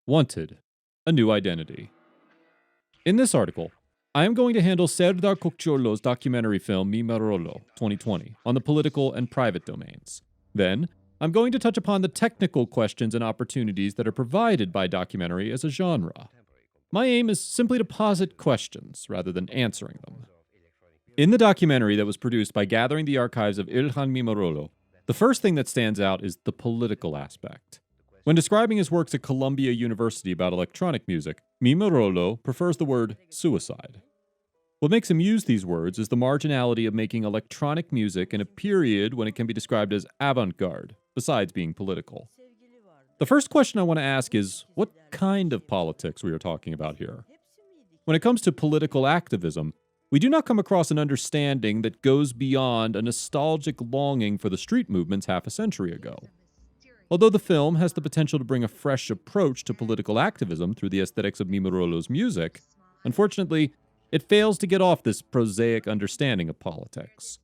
Wanted, a new identity. In this article, I am going to handle Serdar Kökçeoğlu's documentary film Mimaroğlu 2020 on the political and private domains. Then, I'm going to touch upon the technical questions and opportunities that are provided by documentary as a genre. My aim is simply to posit questions rather than answering them. In the documentary that was produced by gathering the archives of İlhan Mimaroğlu, the first thing that stands out is the political aspect. When describing his works at Columbia University about electronic music, Mimaroğlu prefers the word suicide. What makes him use these words is the marginality of making electronic music in a period when it can be described as avant-garde, besides being political. The first question I want to ask is, what kind of politics we are talking about here? When it comes to political activism, we do not come across an understanding that goes beyond a nostalgic longing for the street movements half a century ago. Although the film has the potential to bring a fresh approach to political activism through the aesthetics of Mimaroğlu's music, unfortunately, it fails to get off this prosaic understanding of politics.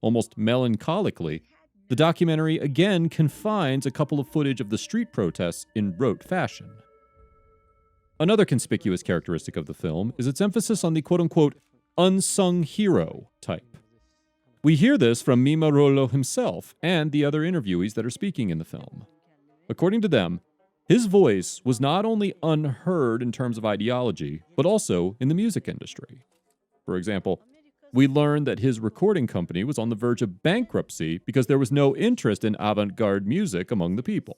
Almost melancholically, the documentary again confines a couple of footage of the street protests in rote fashion. Another conspicuous characteristic of the film is its emphasis on the quote-unquote unsung hero type. We hear this from Mimaroğlu himself and the other interviewees that are speaking in the film. According to them, his voice was not only unheard in terms of ideology, but also in the music industry. For example, we learned that his recording company was on the verge of bankruptcy because there was no interest in avant-garde music among the people.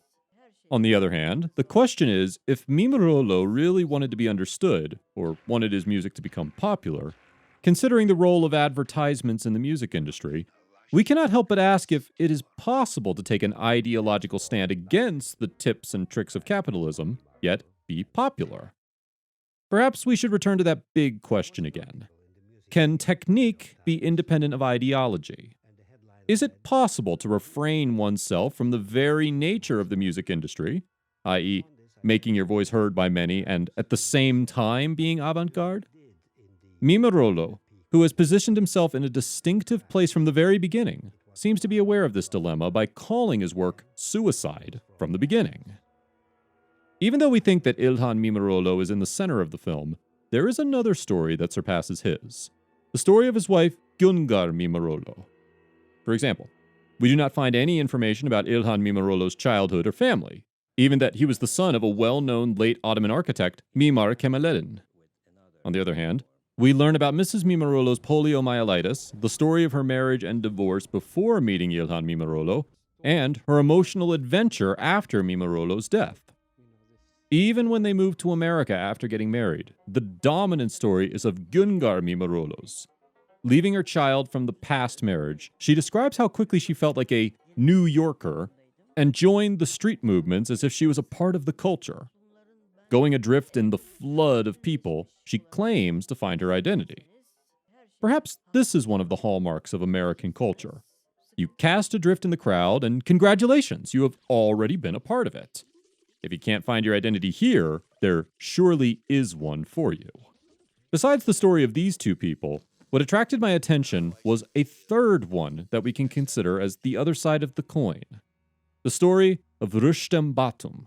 On the other hand, the question is, if Mimaroğlu really wanted to be understood, or wanted his music to become popular, considering the role of advertisements in the music industry, we cannot help but ask if it is possible to take an ideological stand against the tips and tricks of capitalism, yet be popular. Perhaps we should return to that big question again. Can technique be independent of ideology? Is it possible to refrain oneself from the very nature of the music industry, i.e., making your voice heard by many and at the same time being avant-garde? Mimaroğlu, who has positioned himself in a distinctive place from the very beginning, seems to be aware of this dilemma by calling his work suicide from the beginning. Even though we think that İlhan Mimaroğlu is in the center of the film, there is another story that surpasses his. The story of his wife, Güngar Mimaroğlu. For example, we do not find any information about İlhan Mimaroğlu's childhood or family, even that he was the son of a well-known late Ottoman architect, Mimar Kemalettin. On the other hand, we learn about Mrs. Mimaroğlu's poliomyelitis, the story of her marriage and divorce before meeting İlhan Mimaroğlu, and her emotional adventure after Mimaroğlu's death. Even when they moved to America after getting married, the dominant story is of Güngar Mimaroğlu's. Leaving her child from the past marriage, she describes how quickly she felt like a New Yorker and joined the street movements as if she was a part of the culture. Going adrift in the flood of people, she claims to find her identity. Perhaps this is one of the hallmarks of American culture. You cast adrift in the crowd, and congratulations, you have already been a part of it. If you can't find your identity here, there surely is one for you. Besides the story of these two people, what attracted my attention was a third one that we can consider as the other side of the coin. The story of Rüstem Batum.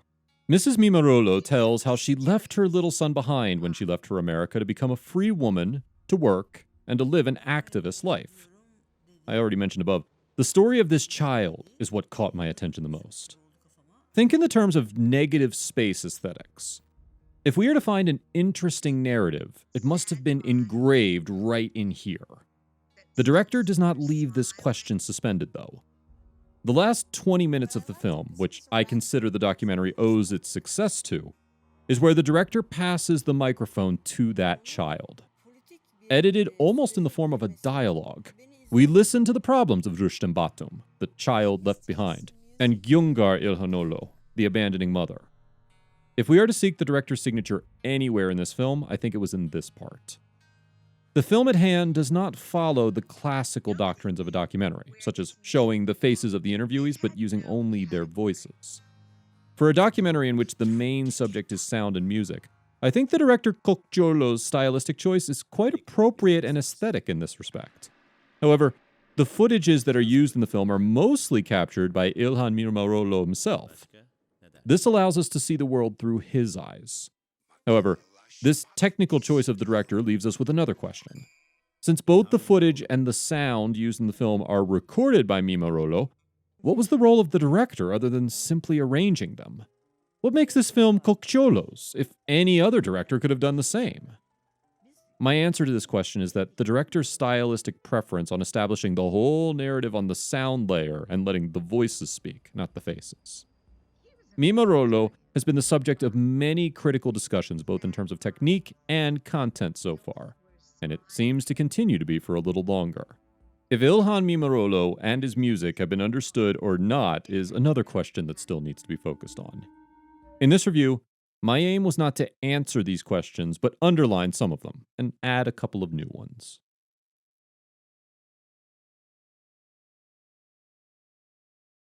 Mrs. Mimaroğlu tells how she left her little son behind when she left for America to become a free woman, to work, and to live an activist life. I already mentioned above, the story of this child is what caught my attention the most. Think in the terms of negative space aesthetics. If we are to find an interesting narrative, it must have been engraved right in here. The director does not leave this question suspended, though. The last 20 minutes of the film, which I consider the documentary owes its success to, is where the director passes the microphone to that child. Edited almost in the form of a dialogue, we listen to the problems of Rüstem Batum, the child left behind, and Güngar İlhanoğlu, the abandoning mother. If we are to seek the director's signature anywhere in this film, I think it was in this part. The film at hand does not follow the classical doctrines of a documentary, such as showing the faces of the interviewees but using only their voices. For a documentary in which the main subject is sound and music, I think the director Kökçeoğlu's stylistic choice is quite appropriate and aesthetic in this respect. However, the footages that are used in the film are mostly captured by İlhan Mimaroğlu himself. This allows us to see the world through his eyes. However, this technical choice of the director leaves us with another question. Since both the footage and the sound used in the film are recorded by Mimaroğlu, what was the role of the director other than simply arranging them? What makes this film Kökçeoğlu's, if any other director could have done the same? My answer to this question is that the director's stylistic preference on establishing the whole narrative on the sound layer and letting the voices speak, not the faces. Mimaroğlu has been the subject of many critical discussions, both in terms of technique and content so far, and it seems to continue to be for a little longer. If İlhan Mimaroğlu and his music have been understood or not is another question that still needs to be focused on. In this review, my aim was not to answer these questions, but underline some of them and add a couple of new ones.